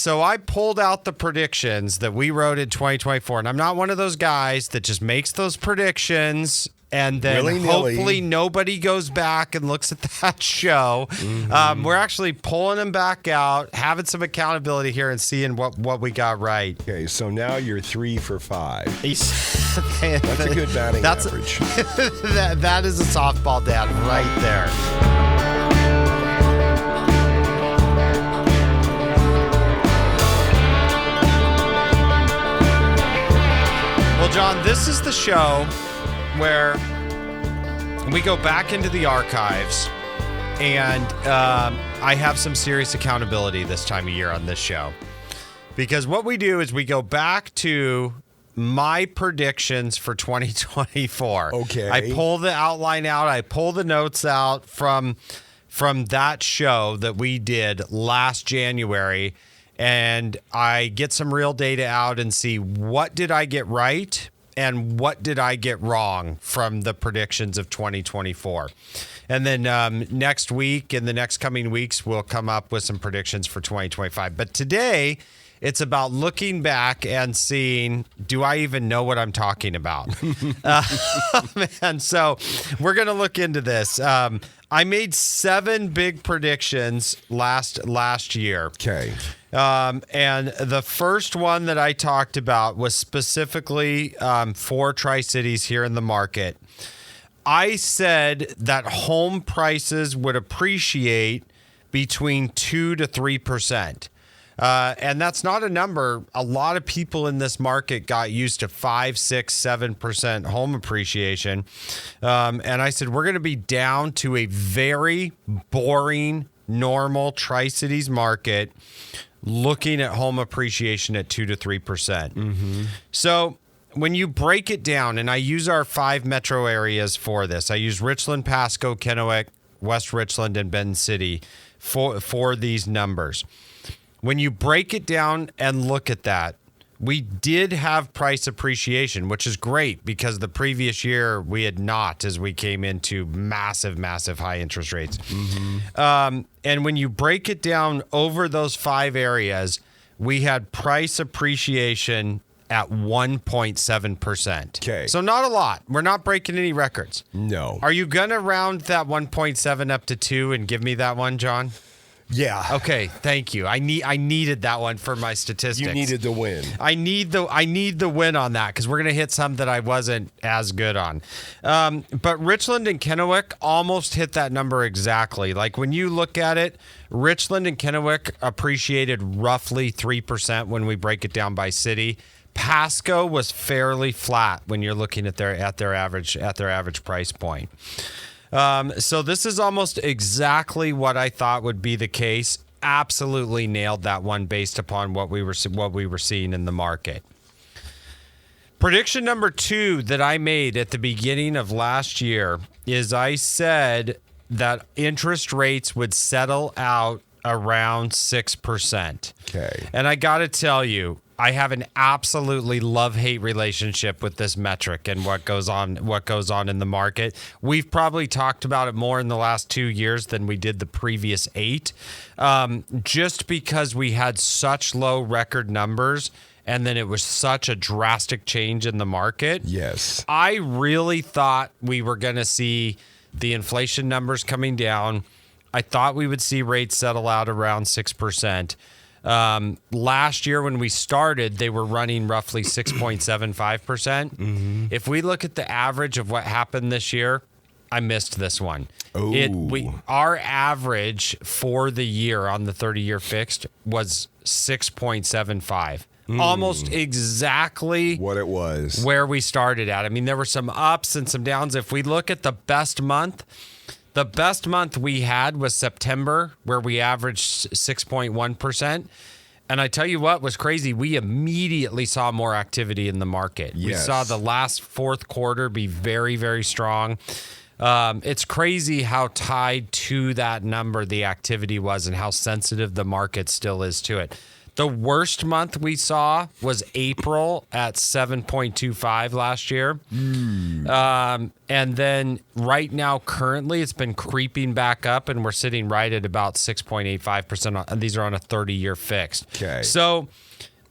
So I pulled out the predictions that we wrote in 2024, and I'm not one of those guys that just makes those predictions and then Willy-nilly. hopefully nobody goes back and looks at that show. We're actually pulling them back out, having some accountability here, and seeing what we got right. Okay, so now you're 3 for 5. That's That's a good batting average. that is a softball dad right there. Well, John, this is the show where we go back into the archives, and I have some serious accountability this time of year on this show. Because what we do is we go back to my predictions for 2024. Okay. I pull the outline out. I pull the notes out from that show that we did last January, and I get some real data out and see what did I get right and what did I get wrong from the predictions of 2024. And then next week and the next coming weeks, we'll come up with some predictions for 2025. But today, it's about looking back and seeing, do I even know what I'm talking about? And so we're going to look into this. I made 7 big predictions last year. Okay. And the first one that I talked about was specifically for Tri-Cities here in the market. I said that home prices would appreciate between 2 to 3%. And that's not a number. A lot of people in this market got used to 5, 6, 7% home appreciation. And I said, we're going to be down to a very boring, normal Tri-Cities market looking at home appreciation at 2 to 3%. So when you break it down, and I use our 5 metro areas for this, I use Richland, Pasco, Kennewick, West Richland, and Benton City for these numbers. When you break it down and look at that, we did have price appreciation, which is great because the previous year we had not, as we came into massive, massive high interest rates. And when you break it down over those 5 areas, we had price appreciation at 1.7%. Okay. So not a lot. We're not breaking any records. No. Are you going to round that 1.7 up to 2 and give me that one, John? Yeah. Okay, thank you. I needed that one for my statistics. You needed the win. I need the win on that because we're gonna hit some that I wasn't as good on. But Richland and Kennewick almost hit that number exactly. Like when you look at it, Richland and Kennewick appreciated roughly 3% when we break it down by city. Pasco was fairly flat when you're looking at their average price point. So this is almost exactly what I thought would be the case. Absolutely nailed that one based upon what we were seeing in the market. Prediction number 2 that I made at the beginning of last year is I said that interest rates would settle out around 6%. Okay. And I got to tell you, I have an absolutely love-hate relationship with this metric and what goes on in the market. We've probably talked about it more in the last 2 years than we did the previous 8, just because we had such low record numbers and then it was such a drastic change in the market. Yes. I really thought we were going to see the inflation numbers coming down. I thought we would see rates settle out around 6%. Last year when we started, they were running roughly 6.75%. If we look at the average of what happened this year, I missed this one. Our average for the year on the 30-year fixed was 6.75. Almost exactly what it was, where we started at. I mean, there were some ups and some downs. If we look at the best month we had was September, where we averaged 6.1%. And I tell you what was crazy. We immediately saw more activity in the market. Yes. We saw the last fourth quarter be very, very strong. It's crazy how tied to that number the activity was and how sensitive the market still is to it. The worst month we saw was April at 7.25 last year. And then right now, currently, it's been creeping back up, and we're sitting right at about 6.85%. These are on a 30-year fixed. Okay. So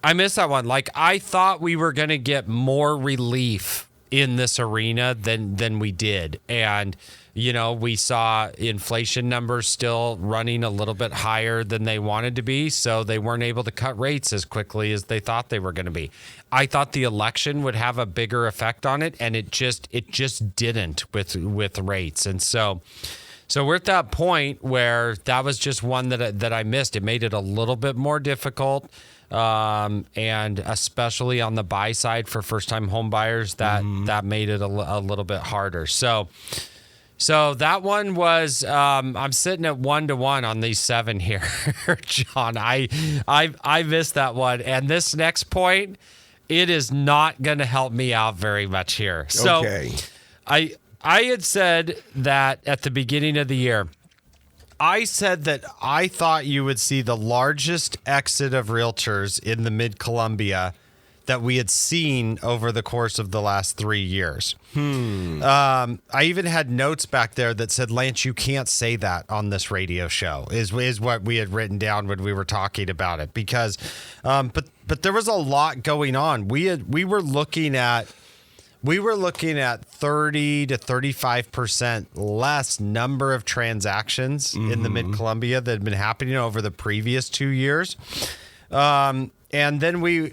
I missed that one. Like, I thought we were going to get more relief in this arena than we did. And we saw inflation numbers still running a little bit higher than they wanted to be, so they weren't able to cut rates as quickly as they thought they were going to be. I thought the election would have a bigger effect on it, and it just didn't with rates. And so we're at that point where that was just one that I missed. It made it a little bit more difficult, and especially on the buy side for first-time home buyers, that made it a little bit harder. So that one was, I'm sitting at 1-1 on these 7 here, John. I missed that one. And this next point, it is not going to help me out very much here. So okay. I had said that at the beginning of the year, I said that I thought you would see the largest exit of realtors in the Mid-Columbia that we had seen over the course of the last 3 years. I even had notes back there that said, Lance, you can't say that on this radio show, is what we had written down when we were talking about it. Because, but there was a lot going on. We were looking at 30 to 35% less number of transactions in the Mid-Columbia that had been happening over the previous 2 years. And then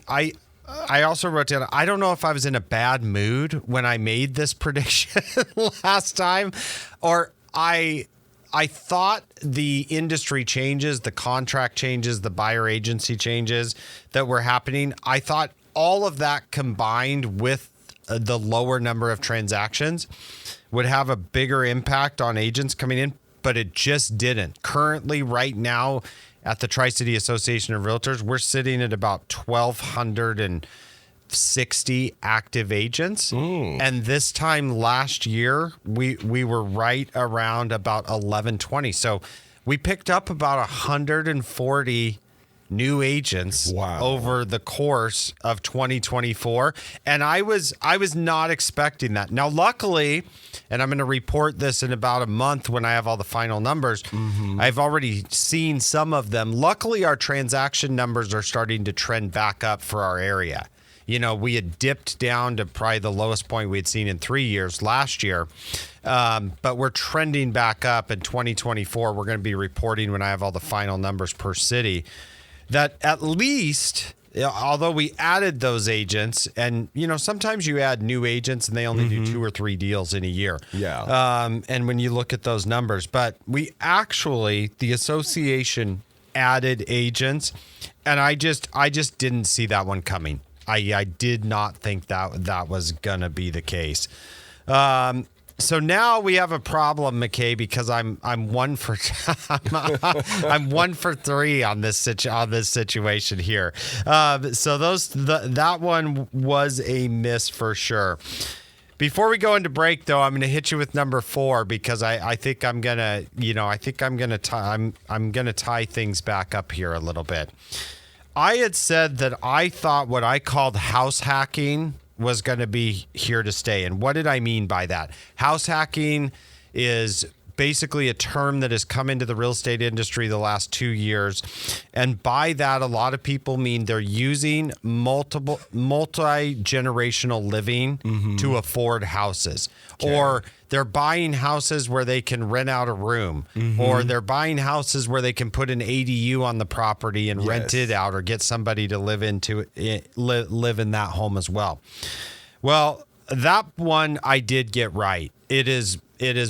I also wrote down, I don't know if I was in a bad mood when I made this prediction last time, or I thought the industry changes, the contract changes, the buyer agency changes that were happening. I thought all of that combined with the lower number of transactions would have a bigger impact on agents coming in, but it just didn't. Currently, right now, at the Tri-City Association of Realtors, we're sitting at about 1,260 active agents. And this time last year, we were right around about 1,120. So we picked up about 140 new agents over the course of 2024. And I was not expecting that. Now, luckily, and I'm going to report this in about a month when I have all the final numbers, I've already seen some of them. Luckily, our transaction numbers are starting to trend back up for our area. We had dipped down to probably the lowest point we had seen in 3 years last year. But we're trending back up in 2024. We're going to be reporting when I have all the final numbers per city, that at least, although we added those agents, and sometimes you add new agents and they only do 2 or 3 deals in a year. Yeah. And when you look at those numbers, but the association added agents, and I just didn't see that one coming. I did not think that was gonna be the case. So now we have a problem, McKay, because I'm 1 for I'm 1 for 3 on this situation here. So that one was a miss for sure. Before we go into break, though, I'm going to hit you with number 4 because I think I'm gonna tie things back up here a little bit. I had said that I thought what I called house hacking was going to be here to stay. And what did I mean by that? House hacking is basically a term that has come into the real estate industry the last 2 years. And by that, a lot of people mean they're using multi-generational living to afford houses. Okay. Or they're buying houses where they can rent out a room, or they're buying houses where they can put an ADU on the property and rent it out, or get somebody to live in that home as well. Well, that one I did get right. It is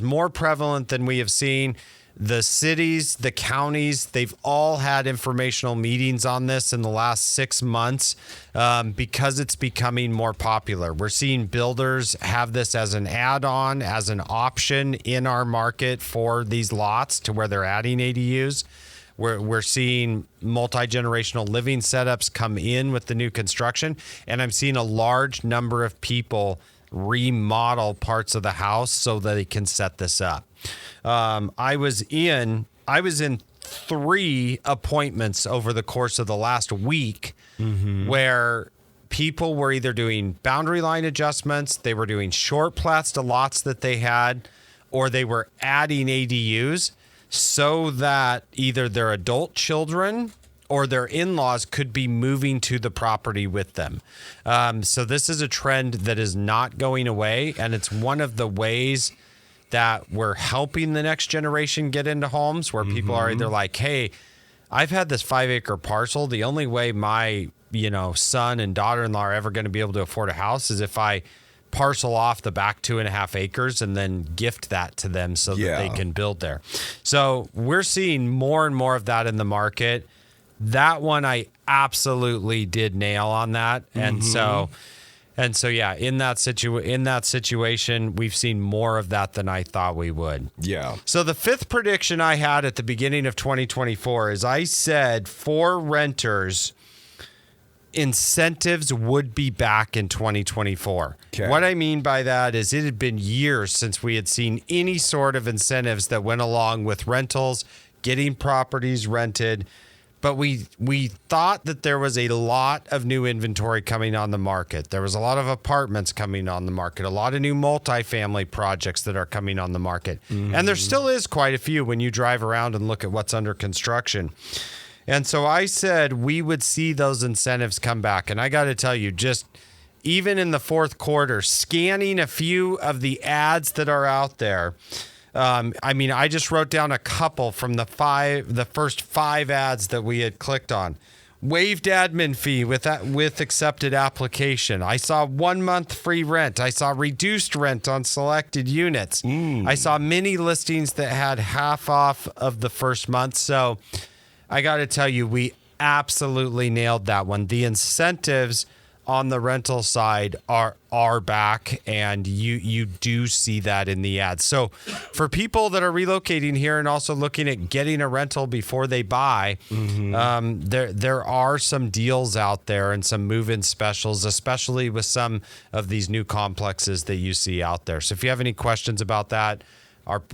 more prevalent than we have seen. The cities, the counties, they've all had informational meetings on this in the last 6 months because it's becoming more popular. We're seeing builders have this as an add-on, as an option in our market for these lots to where they're adding ADUs. We're seeing multi-generational living setups come in with the new construction, and I'm seeing a large number of people remodel parts of the house so that they can set this up. I was in 3 appointments over the course of the last week where people were either doing boundary line adjustments, they were doing short plats to lots that they had, or they were adding ADUs so that either their adult children or their in-laws could be moving to the property with them. So this is a trend that is not going away, and it's one of the ways that we're helping the next generation get into homes where people are either like, hey, I've had this 5-acre parcel. The only way my, son and daughter-in-law are ever going to be able to afford a house is if I parcel off the back 2.5 acres and then gift that to them so that they can build there. So we're seeing more and more of that in the market. That one I absolutely did nail on that. And so yeah, in that situation, we've seen more of that than I thought we would. Yeah. So the 5th prediction I had at the beginning of 2024 is I said for renters, incentives would be back in 2024. Okay. What I mean by that is it had been years since we had seen any sort of incentives that went along with rentals, getting properties rented. But we thought that there was a lot of new inventory coming on the market. There was a lot of apartments coming on the market, a lot of new multifamily projects that are coming on the market. And there still is quite a few when you drive around and look at what's under construction. And so I said we would see those incentives come back. And I got to tell you, just even in the 4th quarter, scanning a few of the ads that are out there, I just wrote down a couple from the first 5 ads that we had clicked on. Waived admin fee with accepted application. I saw 1 month free rent. I saw reduced rent on selected units. I saw many listings that had half off of the first month. So I got to tell you, we absolutely nailed that one. The incentives on the rental side are back, and you do see that in the ads. So for people that are relocating here and also looking at getting a rental before they buy, there are some deals out there and some move-in specials, especially with some of these new complexes that you see out there. So if you have any questions about that,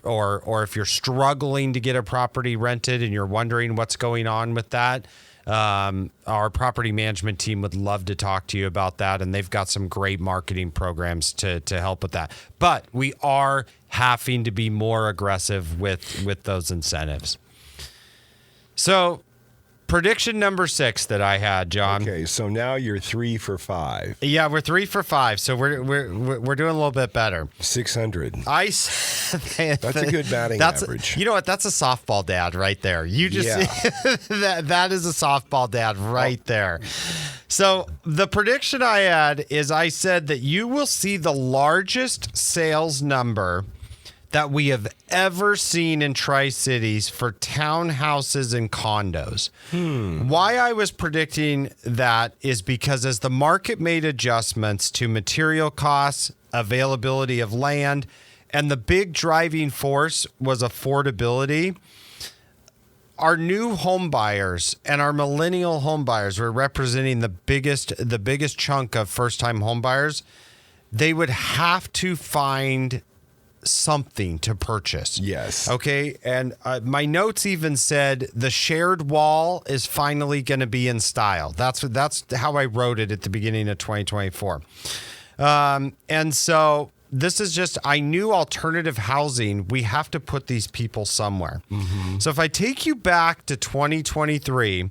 or if you're struggling to get a property rented and you're wondering what's going on with that, our property management team would love to talk to you about that, and they've got some great marketing programs to help with that. But we are having to be more aggressive with those incentives. So prediction number 6 that I had, John. Okay, so now you're 3 for 5. Yeah, we're 3 for 5, so we're doing a little bit better. 600. That's a good batting average. You know what? That's a softball dad right there. You just that is a softball dad right there. So the prediction I had is I said that you will see the largest sales number that we have ever seen in Tri-Cities for townhouses and condos. Why I was predicting that is because as the market made adjustments to material costs, availability of land, and the big driving force was affordability, our new home buyers and our millennial home buyers were representing the biggest chunk of first-time home buyers. They would have to find something to purchase. Yes. Okay. And my notes even said the shared wall is finally going to be in style. That's how I wrote it at the beginning of 2024. And so this is just, I knew alternative housing, we have to put these people somewhere. So if I take you back to 2023,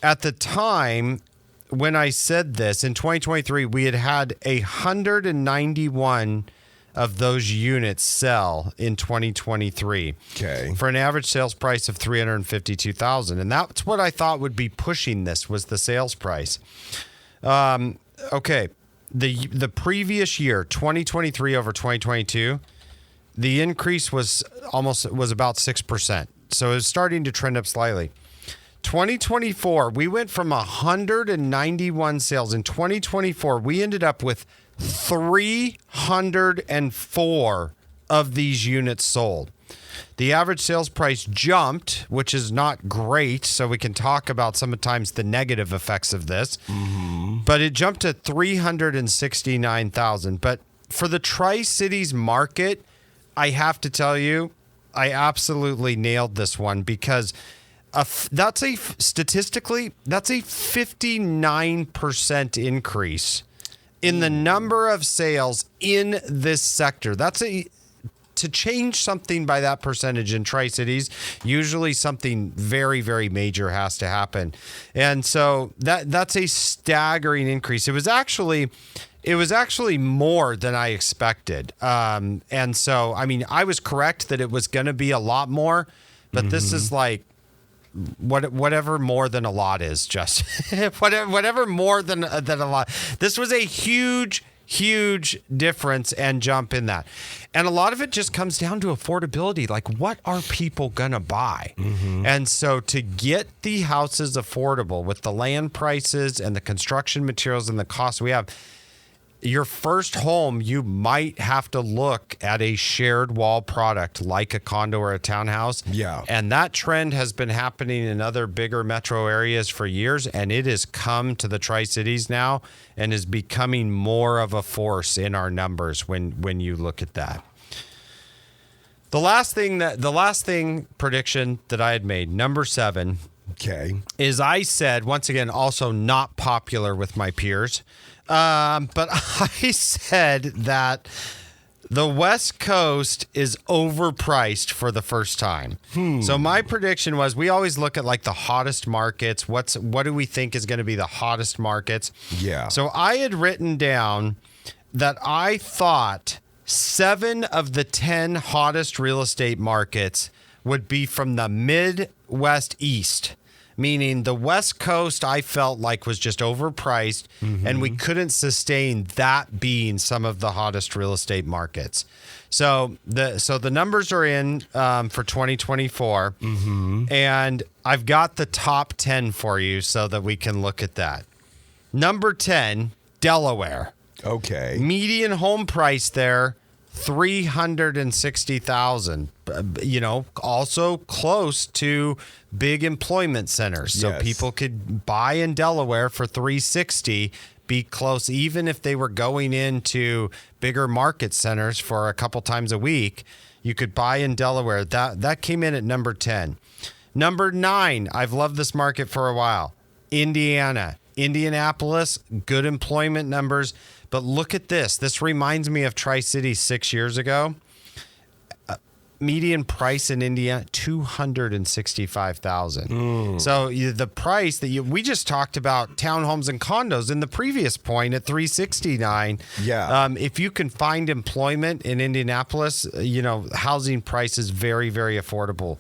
at the time when I said this, in 2023, we had 191 of those units sell in 2023. Okay. For an average sales price of $352,000. And that's what I thought would be pushing this, was the sales price. Okay. The previous year, 2023 over 2022, the increase was about 6%. So it was starting to trend up slightly. 2024, we went from 191 sales. In 2024, we ended up with 304 of these units sold. The average sales price jumped, which is not great, so we can talk about sometimes the negative effects of this. But it jumped to $369,000. But for the Tri-Cities market, I have to tell you, I absolutely nailed this one, because statistically, that's a 59% increase in the number of sales in this sector. To change something by that percentage in Tri-Cities, usually something very, very major has to happen. And so that's a staggering increase. It was actually more than I expected. And so, I mean, I was correct that it was going to be a lot more, but this is like whatever more than a lot is, just whatever more than a lot. This was a huge difference and jump in that. And a lot of it just comes down to affordability. Like, what are people going to buy? And so to get the houses affordable with the land prices and the construction materials and the costs we have, your first home, you might have to look at a shared wall product like a condo or a townhouse. Yeah. And that trend has been happening in other bigger metro areas for years, and it has come to the Tri-Cities now and is becoming more of a force in our numbers when you look at that. The last thing prediction that I had made, number 7, is I said, once again, also not popular with my peers, but I said that the West Coast is overpriced for the first time. So my prediction was, we always look at like the hottest markets. What do we think is going to be the hottest markets? Yeah. So I had written down that I thought 7 of the 10 hottest real estate markets would be from the Midwest East. Meaning the West Coast, I felt like was just overpriced, and we couldn't sustain that being some of the hottest real estate markets. So the numbers are in for 2024, and I've got the top 10 for you so that we can look at that. Number 10, Delaware. Okay. Median home price there, $360,000. Also close to big employment centers. So people could buy in Delaware for $360,000, be close, even if they were going into bigger market centers for a couple times a week. You could buy in Delaware. That came in at number 10. Number 9, I've loved this market for a while. Indianapolis, good employment numbers. But look at this. This reminds me of Tri-Cities 6 years ago. Median price in Indiana, $265,000. So the price that we just talked about townhomes and condos in the previous point at $369,000. Yeah. If you can find employment in Indianapolis, housing price is very, very affordable.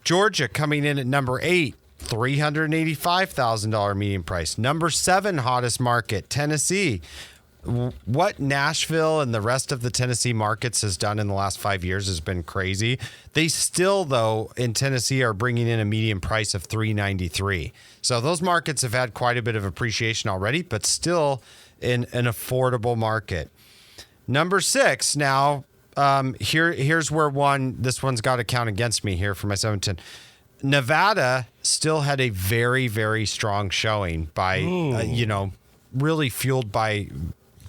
Georgia coming in at number 8. $385,000 median price. Number 7 hottest market, Tennessee. What Nashville and the rest of the Tennessee markets has done in the last 5 years has been crazy. They still, though, in Tennessee are bringing in a median price of $393,000. So those markets have had quite a bit of appreciation already, but still in an affordable market. Number 6 now, here's where this one's got to count against me here for my 7-10. Nevada still had a very, very strong showing by, really fueled by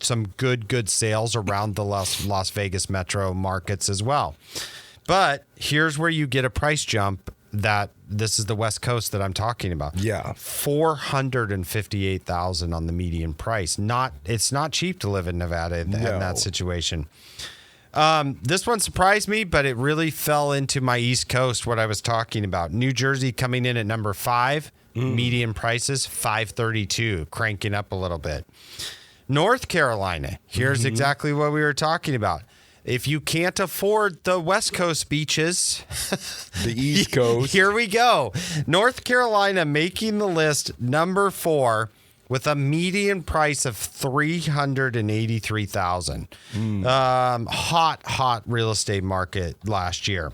some good sales around the Las Vegas metro markets as well. But here's where you get a price jump that this is the West Coast that I'm talking about. Yeah. $458,000 on the median price. It's not cheap to live in Nevada in that situation. This one surprised me, but it really fell into my East Coast, what I was talking about. New Jersey coming in at number 5, median prices, $532,000, cranking up a little bit. North Carolina, here's exactly what we were talking about. If you can't afford the West Coast beaches, the East Coast. Here we go. North Carolina making the list, number 4, with a median price of $383,000. Hot real estate market last year.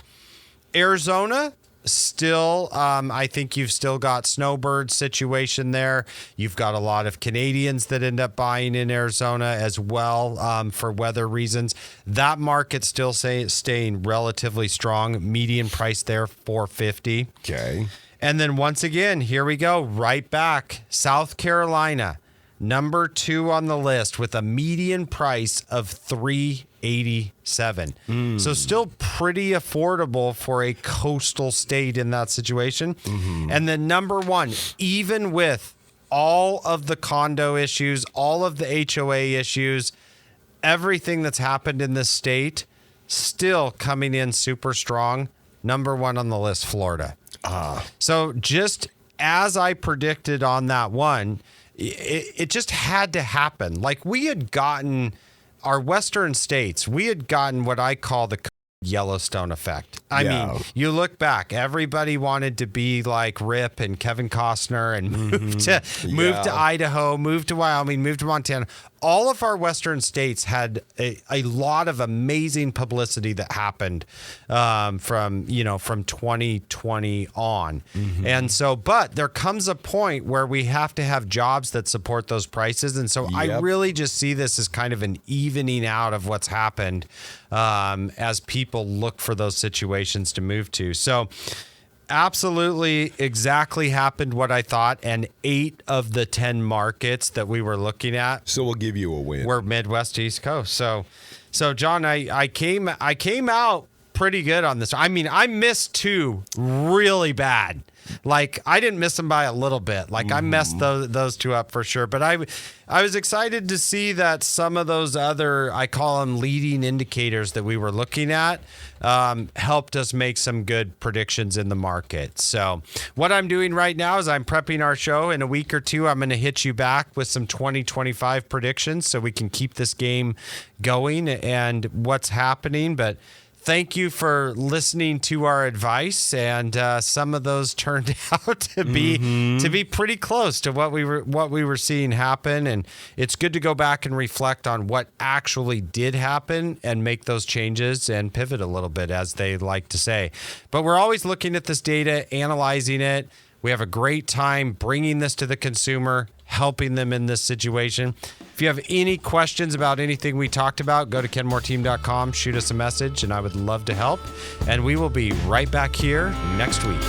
Arizona, still, I think you've still got snowbird situation there. You've got a lot of Canadians that end up buying in Arizona as well for weather reasons. That market still staying relatively strong. Median price there, $450,000. Okay. And then once again, here we go, right back. South Carolina, Number 2 on the list with a median price of $387. So still pretty affordable for a coastal state in that situation. And then number 1, even with all of the condo issues, all of the HOA issues, everything that's happened in this state, still coming in super strong. Number 1 on the list, Florida. So just as I predicted on that one, it just had to happen. Like we had gotten our western states, we had gotten what I call the Yellowstone effect. I mean, you look back, everybody wanted to be like Rip and Kevin Costner and move to Idaho, move to Wyoming, move to Montana. All of our western states had a lot of amazing publicity that happened from 2020 on. And so, but there comes a point where we have to have jobs that support those prices. And so I really just see this as kind of an evening out of what's happened as people look for those situations to move to. So absolutely exactly happened what I thought. And 8 of the 10 markets that we were looking at. So we'll give you a win. We're Midwest East Coast. So John, I came out pretty good on this. I mean, I missed 2 really bad. Like I didn't miss them by a little bit. Like I messed those 2 up for sure. But I was excited to see that some of those other, I call them leading indicators that we were looking at, helped us make some good predictions in the market. So what I'm doing right now is I'm prepping our show. In a week or 2, I'm going to hit you back with some 2025 predictions so we can keep this game going and what's happening. But thank you for listening to our advice, and some of those turned out to be pretty close to what we were seeing happen. And it's good to go back and reflect on what actually did happen and make those changes and pivot a little bit, as they like to say. But we're always looking at this data, analyzing it. We have a great time bringing this to the consumer, helping them in this situation. If you have any questions about anything we talked about, go to kenmoreteam.com, shoot us a message, and I would love to help. And we will be right back here next week.